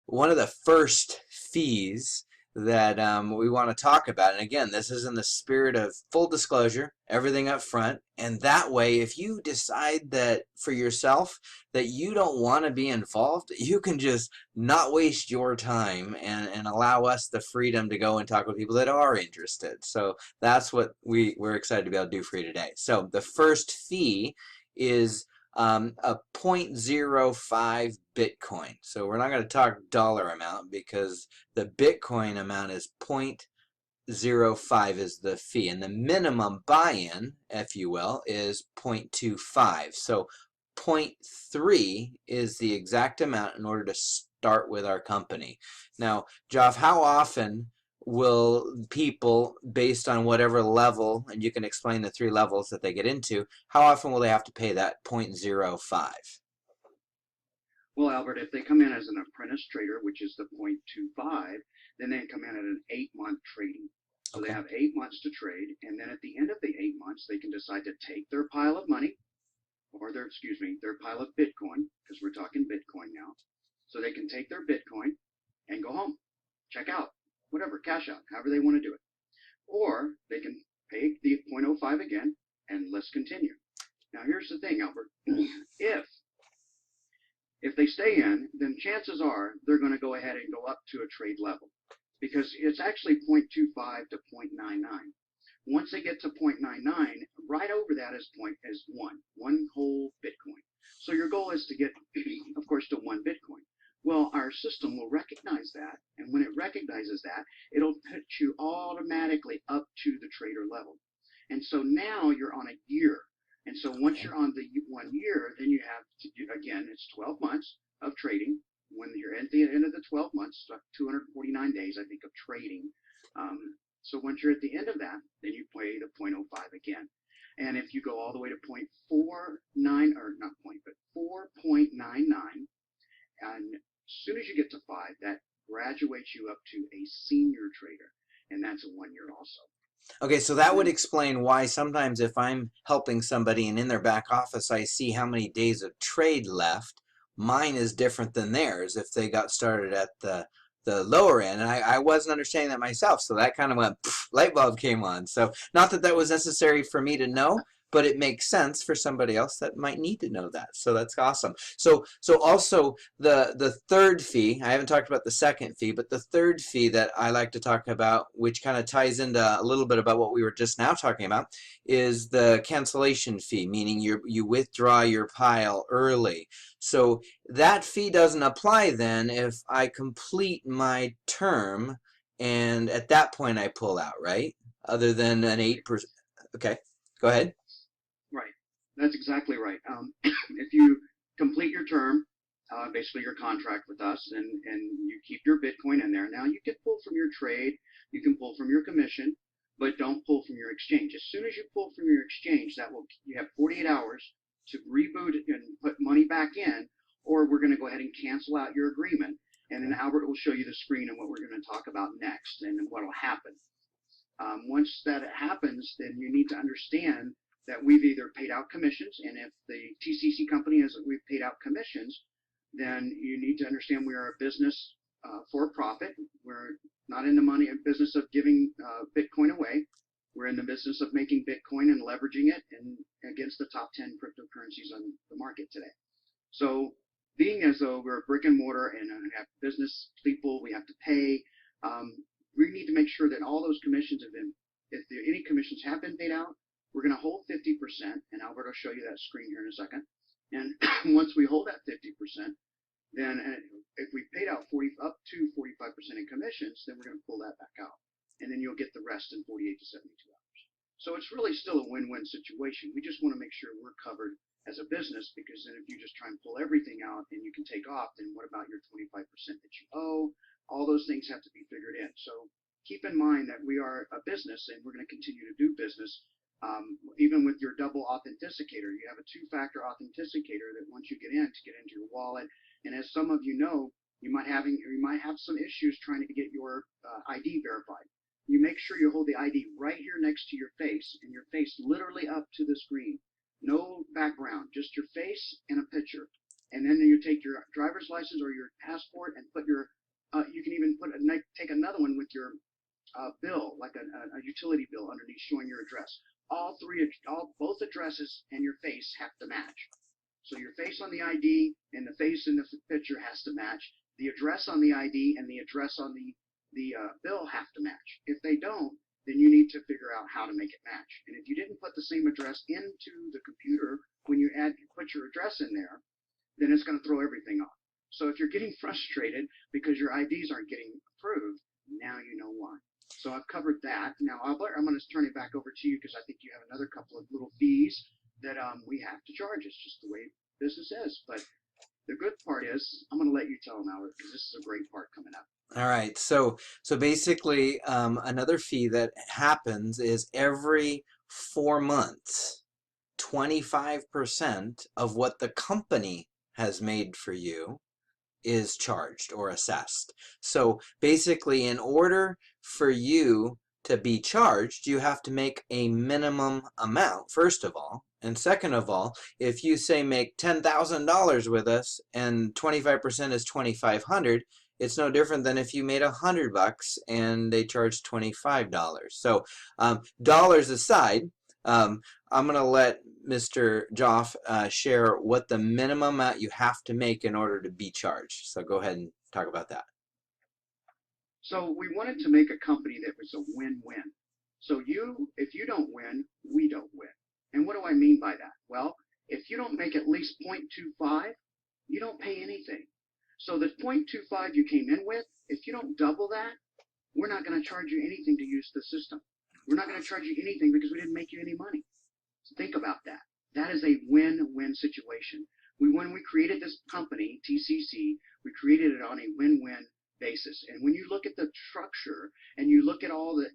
one of the first fees that we want to talk about, and again, this is in the spirit of full disclosure, everything up front, and that way, if you decide that for yourself that you don't want to be involved, you can just not waste your time and allow us the freedom to go and talk with people that are interested. So that's what we're excited to be able to do for you today. So the first fee is a 0.05 Bitcoin. So we're not going to talk dollar amount because the Bitcoin amount is 0.05 is the fee. And the minimum buy-in, if you will, is 0.25. So zero point 0.3 is the exact amount in order to start with our company. Now, Joff, how often will people, based on whatever level, and you can explain the 3 levels that they get into, how often will they have to pay that 0.05? Well, Albert, if they come in as an apprentice trader, which is the 0.25, then they come in at an 8-month trading. So they Okay. have 8 months to trade, and then at the end of the 8 months, they can decide to take their pile of money, or their pile of Bitcoin, because we're talking Bitcoin now. So they can take their Bitcoin and go home, check out, whatever, cash out, however they want to do it. Or they can pay the 0.05 again, and let's continue. Now here's the thing, Albert. If they stay in, then chances are they're going to go ahead and go up to a trade level because it's actually 0.25 to 0.99. Once they get to 0.99, right over that is one whole Bitcoin. So your goal is to get, of course, to 1 Bitcoin. Well, our system will recognize that, and when it recognizes that, it'll put you automatically up to the trader level. And so now you're on a year. And so once Okay. you're on the 1 year, then you have to do, again, it's 12 months of trading. When you're at the end of the 12 months, 249 days, I think, of trading. So once you're at the end of that, then you pay the 0.05 again. And if you go all the way to 0.49, or not point, but 4.99, and as soon as you get to 5, that graduates you up to a senior trader, and that's a 1 year also. Okay, so that And would then explain why sometimes if I'm helping somebody and in their back office I see how many days of trade left, mine is different than theirs if they got started at the lower end. And I wasn't understanding that myself, so that kind of went, pff, light bulb came on. So not that that was necessary for me to know, but it makes sense for somebody else that might need to know that. So that's awesome. So also the third fee, I haven't talked about the second fee, but the third fee that I like to talk about, which kind of ties into a little bit about what we were just now talking about, is the cancellation fee, meaning you withdraw your pile early. So that fee doesn't apply then if I complete my term and at that point I pull out, right? Other than an 8%. Okay, go ahead. right, that's exactly right. If you complete your term, basically your contract with us, and you keep your Bitcoin in there, now you can pull from your trade, you can pull from your commission, but don't pull from your exchange. As soon as you pull from your exchange, you have 48 hours to reboot it and put money back in, or we're going to go ahead and cancel out your agreement. And then Okay. Albert will show you the screen and what we're going to talk about next and what will happen. Once that happens, then you need to understand that we've either paid out commissions, and if the TCC company has we've paid out commissions, then you need to understand we are a business for profit. We're not in the money business of giving Bitcoin away. We're in the business of making Bitcoin and leveraging it and against the top 10 cryptocurrencies on the market today. So being as though we're a brick and mortar and have business people we have to pay, um, we need to make sure that all those commissions have been, if there, any commissions have been paid out, we're going to hold 50%, and Albert will show you that screen here in a second. And once we hold that 50%, then if we paid out 40 up to 45% in commissions, then we're going to pull that back out, and then you'll get the rest in 48 to 72 hours. So it's really still a win-win situation. We just want to make sure we're covered as a business, because then if you just try and pull everything out and you can take off, then what about your 25% that you owe? All those things have to be figured in. So keep in mind that we are a business and we're going to continue to do business. Even with your double authenticator, you have a two-factor authenticator that once you get into your wallet. And as some of you know, you might have some issues trying to get your ID verified. You make sure you hold the ID right here next to your face, and your face literally up to the screen. No background, just your face and a picture. And then you take your driver's license or your passport and put your another one with your bill, like a utility bill underneath showing your address. Both addresses and your face have to match. So your face on the ID and the face in the picture has to match. The address on the ID and the address on the bill have to match. If they don't, then you need to figure out how to make it match. And if you didn't put the same address into the computer when you put your address in there, then it's going to throw everything off. So if you're getting frustrated because your IDs aren't getting approved, now you know why. So I've covered that. Now, Albert, I'm going to turn it back over to you because I think you have another couple of little fees that we have to charge. It's just the way business is. But the good part is, I'm going to let you tell them, Albert, because this is a great part coming up. All right. So basically, another fee that happens is every 4 months, 25% of what the company has made for you is charged or assessed. So basically, in order for you to be charged, you have to make a minimum amount, first of all. And second of all, if you say make $10,000 with us and 25% is 2,500, it's no different than if you made $100 and they charge $25. So dollars aside, I'm going to let Mr. Joff share what the minimum amount you have to make in order to be charged. So go ahead and talk about that. So we wanted to make a company that was a win-win. So if you don't win, we don't win. And what do I mean by that? Well, if you don't make at least 0.25, you don't pay anything. So the 0.25 you came in with, if you don't double that, we're not going to charge you anything to use the system. We're not going to charge you anything because we didn't make you any money. So think about that. That is a win-win situation. When we created this company, TCC, we created it on a win-win basis. And when you look at the structure and you look at all the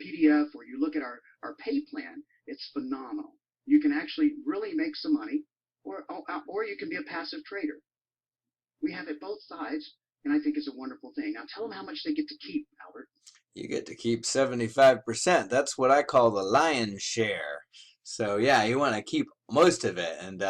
PDF or you look at our pay plan, it's phenomenal. You can actually really make some money, or you can be a passive trader. We have it both sides, and I think it's a wonderful thing. Now tell them how much they get to keep, Albert. You get to keep 75%. That's what I call the lion's share. So yeah, you want to keep most of it. And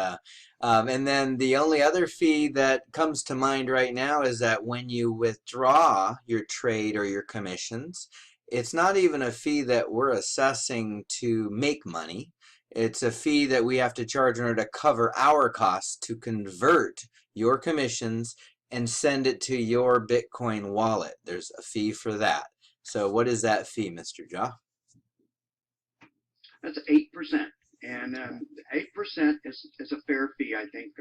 then the only other fee that comes to mind right now is that when you withdraw your trade or your commissions, it's not even a fee that we're assessing to make money. It's a fee that we have to charge in order to cover our costs to convert your commissions and send it to your Bitcoin wallet. There's a fee for that. So what is that fee, Mr. Joff? That's 8%, and 8% is a fair fee, I think.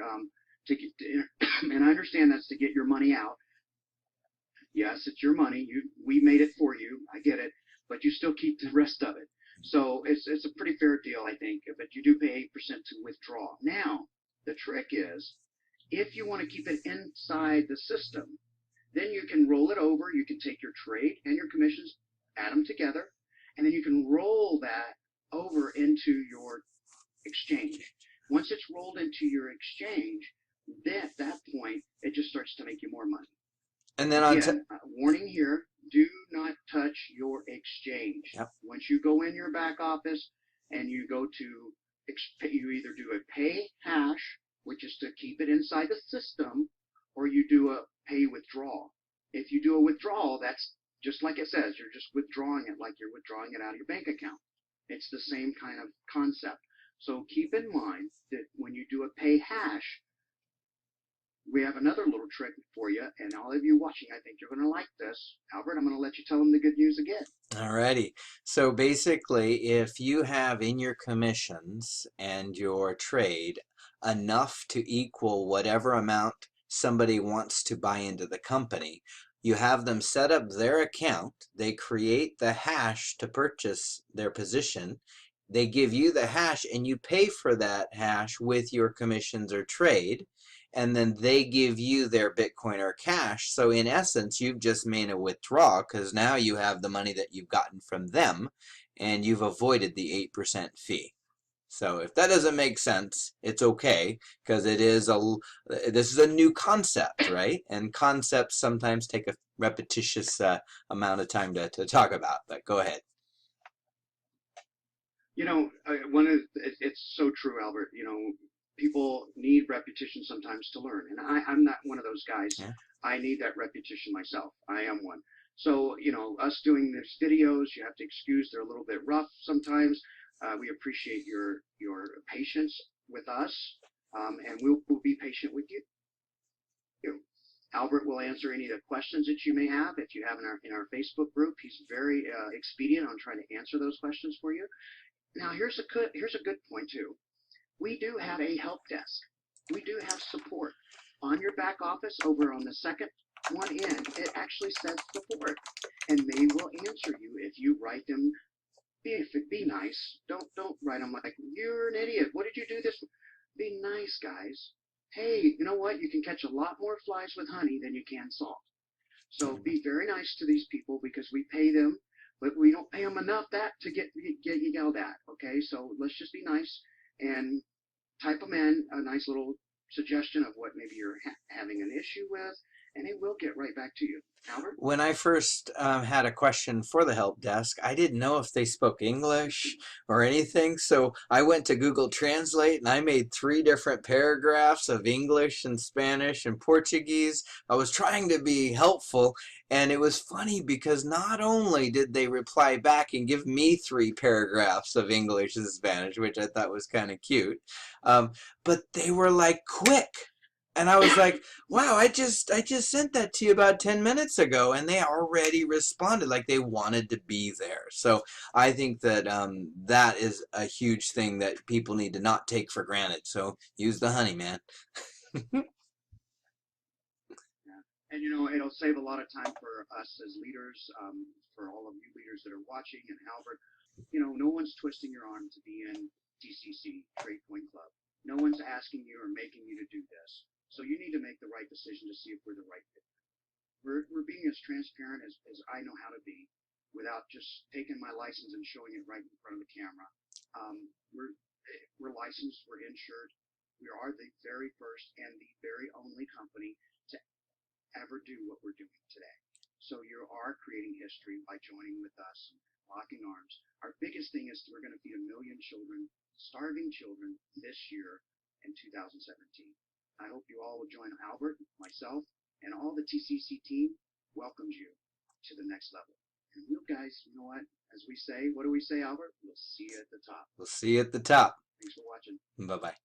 And I understand that's to get your money out. Yes, it's your money. We made it for you. I get it, but you still keep the rest of it. So it's a pretty fair deal, I think. But you do pay 8% to withdraw. Now the trick is, if you want to keep it inside the system, then you can roll it over. You can take your trade and your commissions, add them together, and then you can roll that over into your exchange. Once it's rolled into your exchange, then at that point, it just starts to make you more money. And then again, warning here, do not touch your exchange. Yep. Once you go in your back office and you go to, you either do a pay hash, which is to keep it inside the system, or you do a pay withdrawal. If you do a withdrawal, that's just like it says, you're just withdrawing it like you're withdrawing it out of your bank account. It's the same kind of concept. So keep in mind that when you do a pay hash, we have another little trick for you, and all of you watching, I think you're going to like this. Albert, I'm going to let you tell them the good news again. Alrighty. So basically, if you have in your commissions and your trade enough to equal whatever amount somebody wants to buy into the company, you have them set up their account, they create the hash to purchase their position, they give you the hash, and you pay for that hash with your commissions or trade, and then they give you their Bitcoin or cash. So in essence, you've just made a withdrawal because now you have the money that you've gotten from them, and you've avoided the 8% fee. So if that doesn't make sense, it's okay, because this is a new concept, right? And concepts sometimes take a repetitious amount of time to talk about, but go ahead. You know, it's so true, Albert. You know, people need repetition sometimes to learn, and I'm not one of those guys. Yeah. I need that repetition myself. I am one. So, us doing these videos, you have to excuse they're a little bit rough sometimes. We appreciate your patience with us, and we'll be patient with you. Albert will answer any of the questions that you may have. If you have in our Facebook group, he's very expedient on trying to answer those questions for you. Now, here's a good point too. We do have a help desk. We do have support on your back office over on the second one in. It actually says support, and they will answer you if you write them. Be nice. Don't write them like you're an idiot. What did you do this? Be nice, guys. Hey, you know what? You can catch a lot more flies with honey than you can salt. So be very nice to these people because we pay them, but we don't pay them enough that to get you yelled at. Okay, so let's just be nice and type them in a nice little suggestion of what maybe you're having an issue with, and it will get right back to you. Albert? When I first had a question for the help desk, I didn't know if they spoke English or anything. So I went to Google Translate and I made 3 different paragraphs of English and Spanish and Portuguese. I was trying to be helpful. And it was funny because not only did they reply back and give me 3 paragraphs of English and Spanish, which I thought was kind of cute, um, but they were like quick. And I was like, wow, I just sent that to you about 10 minutes ago, and they already responded like they wanted to be there. So I think that that is a huge thing that people need to not take for granted. So use the honey, man. Yeah. And it'll save a lot of time for us as leaders, for all of you leaders that are watching, and Albert. No one's twisting your arm to be in TCC, Trade Point Club. No one's asking you or making you to do this. So you need to make the right decision to see if we're the right fit. We're being as transparent as I know how to be without just taking my license and showing it right in front of the camera. We're licensed, we're insured. We are the very first and the very only company to ever do what we're doing today. So you are creating history by joining with us, locking arms. Our biggest thing is we're going to feed 1 million children, starving children, this year in 2017. I hope you all will join Albert, myself, and all the TCC team welcomes you to the next level. And you guys, you know what? As we say, what do we say, Albert? We'll see you at the top. We'll see you at the top. Thanks for watching. Bye bye.